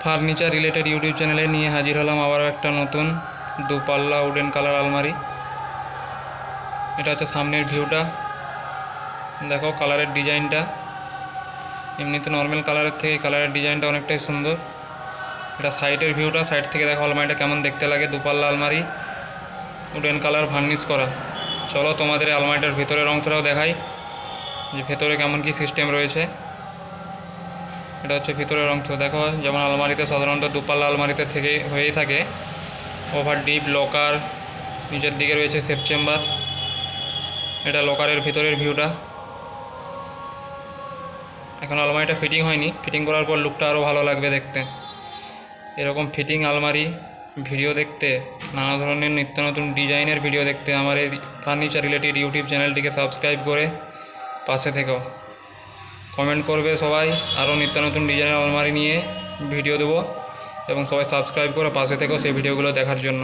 Furniture related YouTube চ্যানেলে নিয়ে হাজির হলাম আবারও একটা নতুন দুপাল্লা উডেন কালার আলমারি। এটা হচ্ছে সামনের ভিউটা, দেখো কালারের ডিজাইনটা। এমনিতে নর্মাল কালারের থেকে কালারের ডিজাইনটা অনেকটাই সুন্দর। এটা সাইডের ভিউটা, সাইড থেকে দেখো আলমারিটা কেমন দেখতে লাগে। দুপাল্লা আলমারি, উডেন কালার, ভার্নিশ করা। চলো তোমাদের এই আলমারিটার ভিতরের অংশটাও দেখাই যে ভেতরে কেমন কি সিস্টেম রয়েছে। এটা হচ্ছে ভিতরের অংশ, দেখো যেমন আলমারিতে সাধারণত দুপাল্লা আলমারিতে থেকে হয়েই থাকে ওভার ডিপ লকার, নিচের দিকে রয়েছে সেফ চেম্বার। এটা লকারের ভিতরের ভিউটা। এখন আলমারিটা ফিটিং হয়নি, ফিটিং করার পর লুকটা আরও ভালো লাগবে দেখতে। এরকম ফিটিং আলমারি ভিডিও দেখতে, নানা ধরনের নিত্য নতুন ডিজাইনের ভিডিও দেখতে আমার এই ফার্নিচার রিলেটেড ইউটিউব চ্যানেলটিকে সাবস্ক্রাইব করে পাশে থেকো। কমেন্ট করবে সবাই, আরও নিত্য নতুন ডিজাইনের আলমারি নিয়ে ভিডিও দেবো, এবং সবাই সাবস্ক্রাইব করে পাশে থেকো সেই ভিডিওগুলো দেখার জন্য।